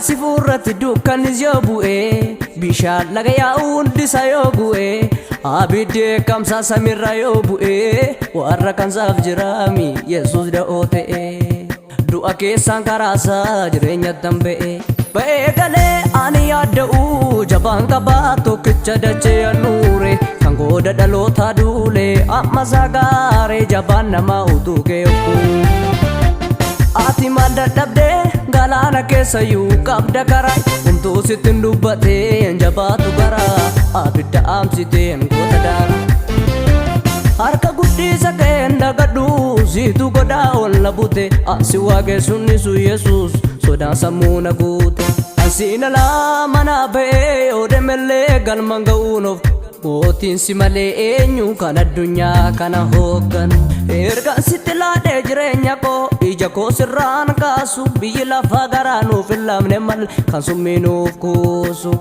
si furratti dukkanis yoo bu'e bishaan laga yaa'uun disa yoo bu'e abidde kamsa samirra yoo bu'e warra kansaaf jiraami Yesuus da'oo ta'e du'a keessaan karaasaa jireenya dambe'e ba'ee galee ani yaadda'u jabaan qabaa tokkicha dachee anuure kan gooda dhaloota duule amma sagaaree jabaan nama utuu geeku ati maal dadhabdee galaana keessayyuu qabda karaa humtuu sittin dubbatee jabaatu garaa abidda aamsiteen goota daara harka guddisa keen dagadhu siitu godhaa ol na bute asi waaqessunnisu Yesuus sodaan sammuu na guute asiin alaa mana ba'ee yoo deemellee galman ga'uun of gootiin si malee eenyu kan addunyaa kana hoogganu ergaan sitti laadhee jireenya koo ija koo sirraan kaasu biyyi lafaa garaa nuuf hin lamne mal kan summii nuuf kuusu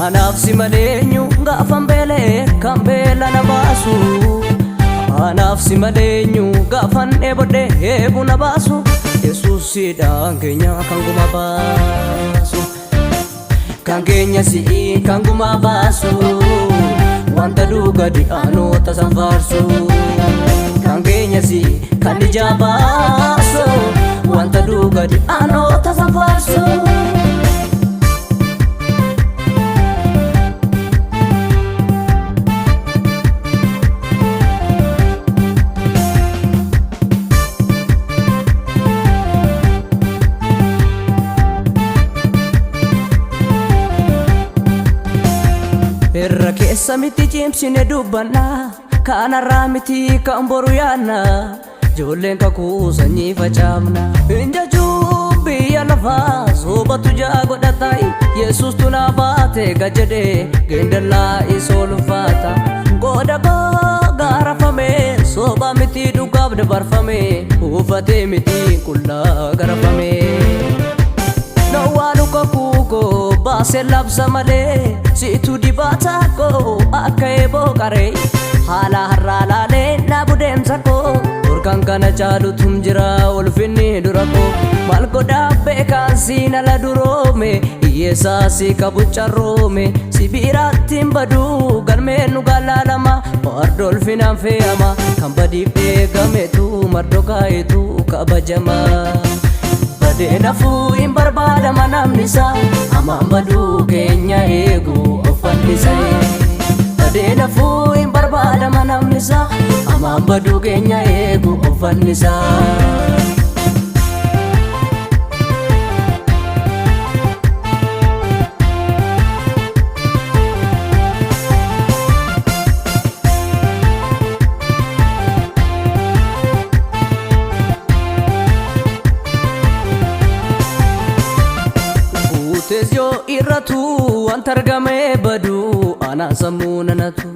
anaaf si malee eenyu gaafan beelee kan beela na baasu anaaf si malee eenyu gaafan dheebodhee eegu na baasu Yesuus siidhaan keenya kan guma baasu kan keenya si'i kan guma baasu wanta duuga dhi'aanota san faarsu kan keenya si'i kan ija baasu wanta duuga dhi'aanota san faarsu irra keessa miti cimsine dubbanna kanarraa miti kan boru yaanna ijoolleen kakuu sanyii facaafna hinjajuu biyya lafaa soobatu jaa godhatai Yesuus tunaa baate gajjedhee geendallaa isoo ulfaata qooda koo gaarafame sooba miti dhugaaf dabarfame uffatee miti qullaa garafame nawwaanu kakuuko baase labsa malee situ dibata ko akka eeboo qaree haala har'aa laalee na budeemsa koo durkan kana caalutum jira ulfinni dura koo maal godhaa beekaan siin ala duroome hiyyeessaa si qabu carroome sibiiraattiin baduu galmeen nu gaalaalama wardolfinaan fe'ama kan badiif eegametu mardo kaayetu kabajama badeenafuu hin barbaadama namnisaa hamaan baduu keenya eegu offannisee badeenafuu hin barbaadama namnisaa hamaan baduu keenya eegu offannisaa Tesyo irratu wanta argamee badu anaan sammuu nanatu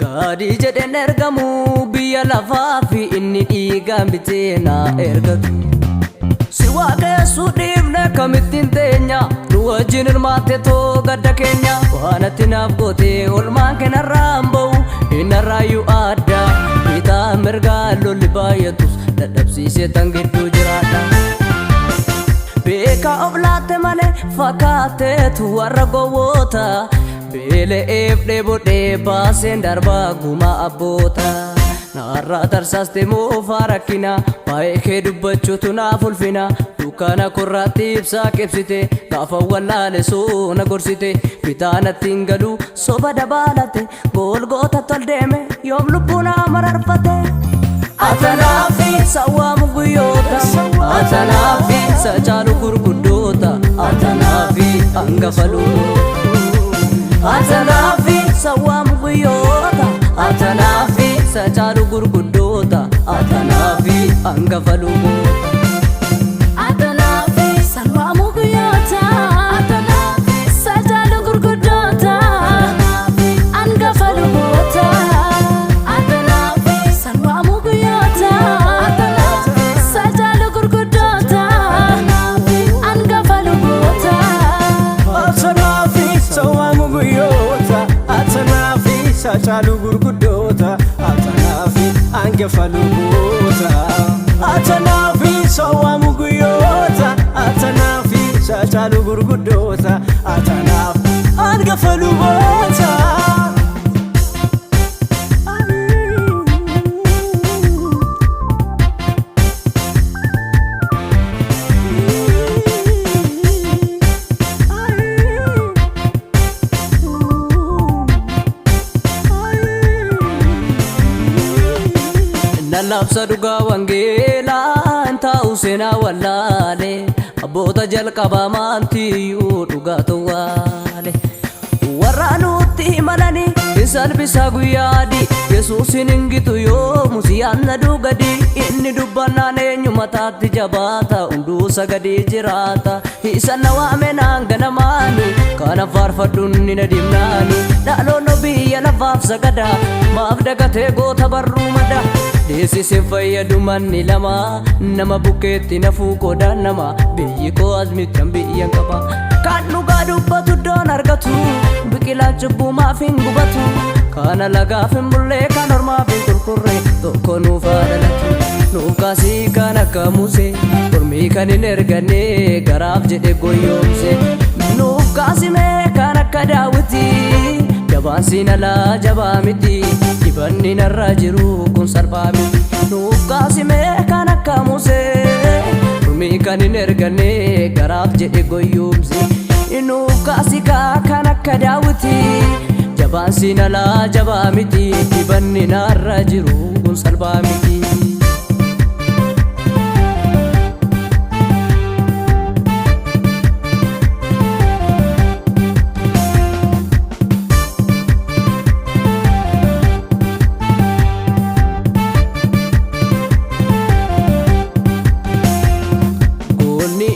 gaadii jedheen ergamu biyya lafaa fi inni dhiigaan bitee na ergatu si waaqessu dhiifne kamittiin teenya nu wajjin hirmaatte too gadda keenya waan ati naaf goote olmaan keenarraan ba'u innarraayyuu adda bitaa mirgaa lolli baay'atus dadhabsiisee tan gidduu jiraadha beeka of laatte malee fakkaateetu warra gowwoota beela'eef dheebodhee baaseen darbaa gumaa abboota naarraa tarsaaste moofaa rakkina baay'ee kee dubbachuutu naaf ulfina dukkana korraatti ibsaa qibsite gaafa wallaale soona gorsite bitaanattiin galuu soba dabaalate golgoota tol deeme yoom lubbuu naa mararfate atanaafi sawwaamu guyyoota atanaafi sacaalu gurguddoota atanaafi hangafa luboota atanaafi sawwaamu guyyoota atanaafi sacaalu gurguddoota atanaafi hangafa luboota atanaafi sawwaamu guyyoota atanaafi sacaalu gurguddoota hangafa luboota sacaalu gurguddoota atanaafi hangafa luboota atanaafi sawwaamu guyyoota atanaafi caalu gurguddoota atanaaf hangafa luboota. Labsa dhugaa wangeelaa ta'uu seenaa wallaale abboota jalqabaa maantiyyuu dhugaa towwaale warra nutti himalanii hin salphisa guyyaadhi Yesuusin hin gitu yoomu siyaanna dhugadi inni dubbannaan eenyu mataatti jabaata hunduu sagadii jiraata isa na waame naan ganamaani kana faarfadhuun ni na dimnaani dhaloonni biyya lafaaf sagada maaf dagatee goota barruu mada Deesisin fayyadu manni lama nama bukkeetti nafuu qoodaan nama biyyi koo azmittan biyyan qaba kan dhugaa dubbatu iddoon argatu biqilaan cubbuu maaf hin gubatu kana lagaaf hin bullee kan ormaaf hin qulqurre tokko nuuf dhalatu nuuf kaasii kan akka Musee mormii kan hin erganne garaaf jedhe goyoomse nuuf kaasimee kan akka Daawiti jabaan siinalaa jabaa miti dibanni narra jiru kun salphaa miti nuuf kaasimee kan akka Musee mormii kan hin erganne garaaf jedhe goyoomse nuuf kaasikaa kan akka Daawiti jabaan siinalaa jabaa miti dibanni narra jiru kun salphaa miti.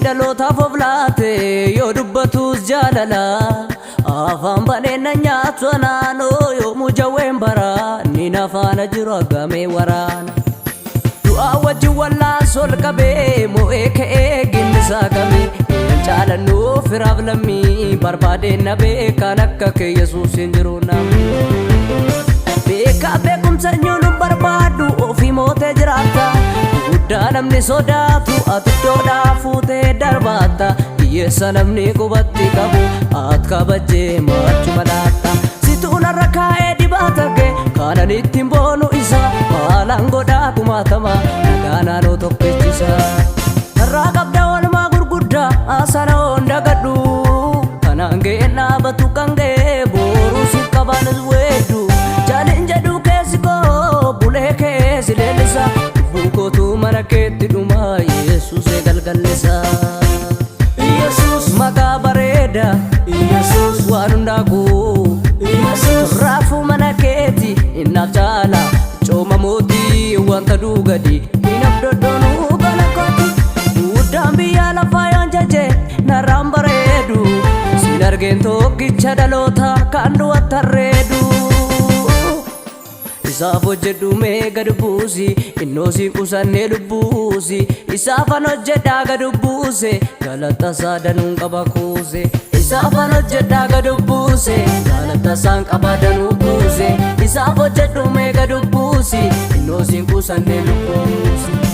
Dhalootaaf of laate yoo dubbatus jaalala afaan baneena nyaatu naannoo yoomuu jawween baraa ni nafaana jiru agamee waraana du'aa wajjin wallaan sol qabee mo'ee ka'ee ginnisaa qabee caalannoo firaaf lammii barbaadeen na beekaan akka kee Yesuusin jiru namni beekaa beekumsa nyuun barbaadu ofii mootee jiraata guddaa namni sodaatu ati iddoodhaa fuutee darbaata hiyyeessa namni qubatti qabu ati kabajjee maachuma laatta situu narra kaa'ee dibaata kee kanan ittiin boonu isa maalaan godhaa kumaatama nagaa naannoo tokkichisa irraa qabda walumaa gurguddaa asana hunda gadhu kanaan ga'een dhaabatu kan ga'ee booruu siif qabaanis weeddu jaaliin jedhu keessi koo bulee keessi leellisa buukotu mana keetti dhumaa Yesuusee galgallisa Yesuus maqaa bareeda Yesuus waan hundaakuu Yesuus raafuu mana keetti innaaf caala cooma mootii wanta dhugadi inaaf doddoonuu gala kooti guddaan biyya lafaa yoon jaje narraan bareedu sin argeen tokkicha dhaloota kan du'atti harreedu isaaf hojjedhu mee gad buusi innoo si qusannee lubbuusi isaafan hojjedhaa gad buuse galatasaa danuun qaba kuuse isaafan hojjedhaa gad buuse galatasaan qaba danuu kuuse isaaf hojjedhu mee gad buusi innoo si qusannee lubbuusi